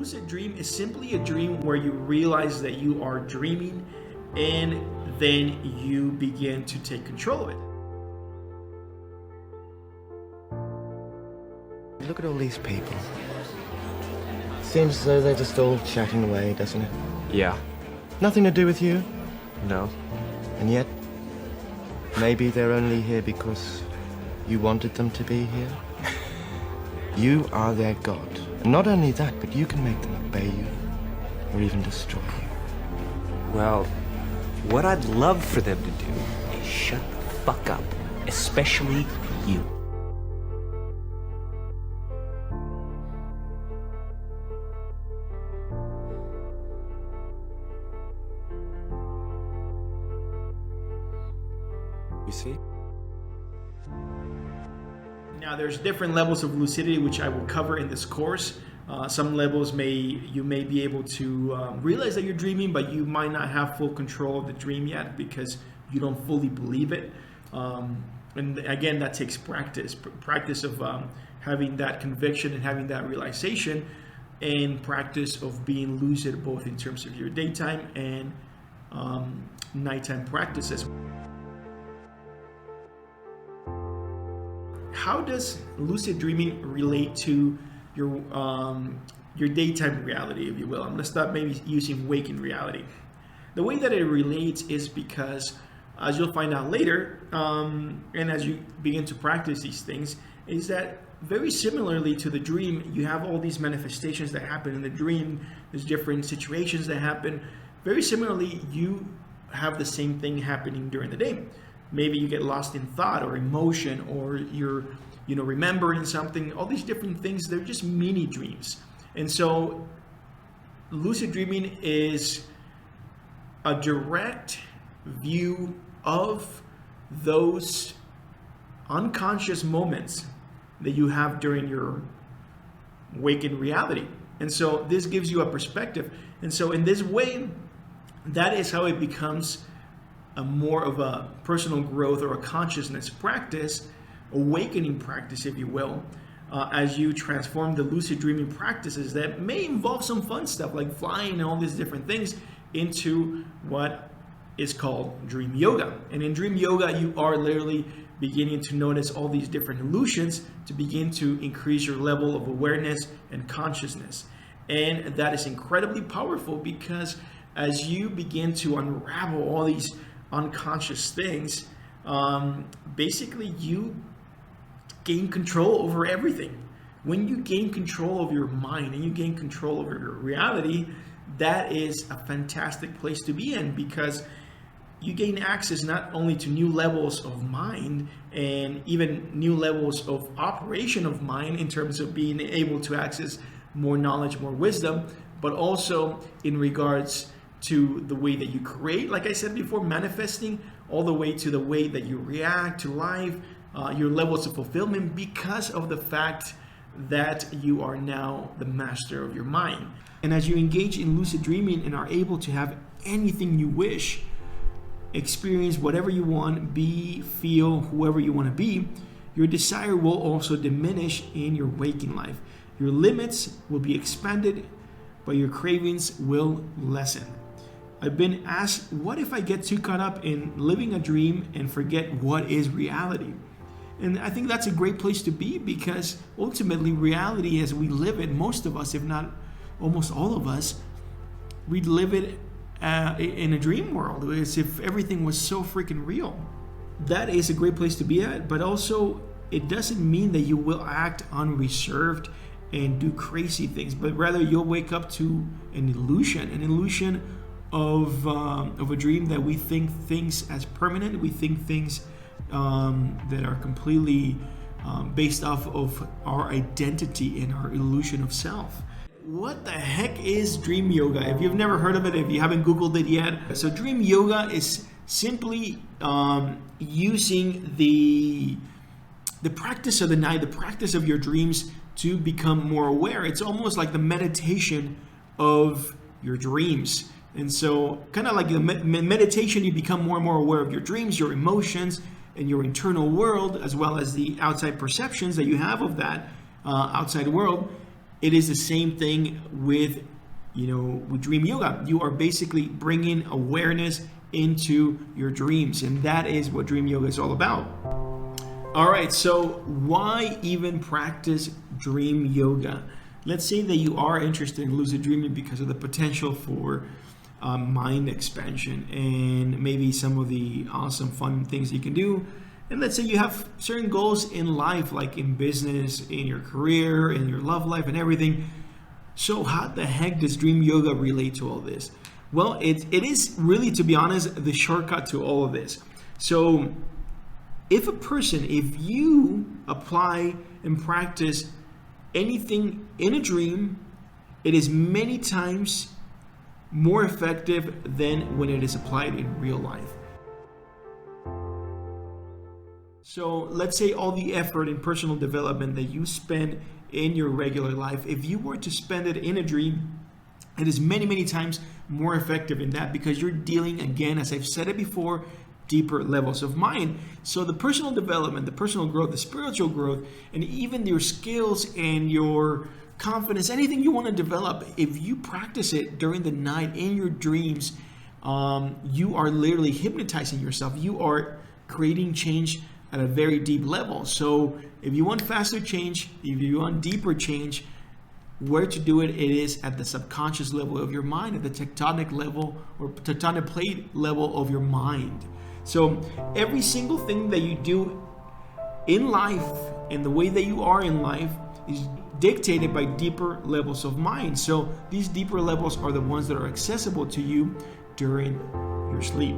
lucid dream is simply a dream where you realize that you are dreaming and then you begin to take control of it. Look at all these people. Seems as though they're just all chatting away, doesn't it? Yeah. Nothing to do with you. No. And yet, maybe they're only here because you wanted them to be here. You are their god. And not only that, but you can make them obey you, or even destroy you. Well, what I'd love for them to do is shut the fuck up, especially you. You see? Now there's different levels of lucidity which I will cover in this course. Some levels you may be able to realize that you're dreaming, but you might not have full control of the dream yet because you don't fully believe it. And again, that takes practice of having that conviction and having that realization, and practice of being lucid both in terms of your daytime and nighttime practices. How does lucid dreaming relate to your daytime reality, if you will? I'm going to start maybe using waking reality. The way that it relates is because, as you'll find out later, and as you begin to practice these things, is that very similarly to the dream, you have all these manifestations that happen in the dream. There's different situations that happen. Very similarly, you have the same thing happening during the day. Maybe you get lost in thought or emotion, or you're remembering something. All these different things, they're just mini dreams. And so lucid dreaming is a direct view of those unconscious moments that you have during your waking reality. And so this gives you a perspective. And so in this way, that is how it becomes a more of a personal growth or a consciousness practice, awakening practice, if you will, as you transform the lucid dreaming practices that may involve some fun stuff like flying and all these different things into what is called dream yoga. And in dream yoga, you are literally beginning to notice all these different illusions to begin to increase your level of awareness and consciousness. And that is incredibly powerful because as you begin to unravel all these unconscious things, basically you gain control over everything. When you gain control of your mind and you gain control over your reality, that is a fantastic place to be in, because you gain access not only to new levels of mind and even new levels of operation of mind in terms of being able to access more knowledge, more wisdom, but also in regards to the way that you create, like I said before, manifesting, all the way to the way that you react to life, your levels of fulfillment, because of the fact that you are now the master of your mind. And as you engage in lucid dreaming and are able to have anything you wish, experience whatever you want, be, feel, whoever you want to be, your desire will also diminish in your waking life. Your limits will be expanded, but your cravings will lessen. I've been asked, what if I get too caught up in living a dream and forget what is reality? And I think that's a great place to be, because ultimately reality as we live it, most of us, if not almost all of us, we live it in a dream world, as if everything was so freaking real. That is a great place to be at, but also it doesn't mean that you will act unreserved and do crazy things, but rather you'll wake up to an illusion of a dream that we think things as permanent. We think things that are completely based off of our identity and our illusion of self. What the heck is dream yoga? If you've never heard of it, if you haven't Googled it yet. So dream yoga is simply using the practice of the night, the practice of your dreams to become more aware. It's almost like the meditation of your dreams. And so kind of like the meditation, you become more and more aware of your dreams, your emotions, and your internal world, as well as the outside perceptions that you have of that outside world. it is the same thing with, with dream yoga. You are basically bringing awareness into your dreams, and that is what dream yoga is all about. All right, so why even practice dream yoga? Let's say that you are interested in lucid dreaming because of the potential for mind expansion and maybe some of the awesome fun things you can do. And let's say you have certain goals in life, like in business, in your career, in your love life and everything. So how the heck does dream yoga relate to all this? Well, it is really, to be honest, the shortcut to all of this. So if you apply and practice anything in a dream, it is many times more effective than when it is applied in real life. So let's say all the effort in personal development that you spend in your regular life, if you were to spend it in a dream, it is many, many times more effective in that, because you're dealing, again, as I've said it before, deeper levels of mind. So the personal development, the personal growth, the spiritual growth, and even your skills and your confidence, anything you want to develop, if you practice it during the night in your dreams, you are literally hypnotizing yourself. You are creating change at a very deep level. So if you want faster change, if you want deeper change, where to do it, it is at the subconscious level of your mind, at the tectonic level or tectonic plate level of your mind. So every single thing that you do in life and the way that you are in life is dictated by deeper levels of mind. So these deeper levels are the ones that are accessible to you during your sleep.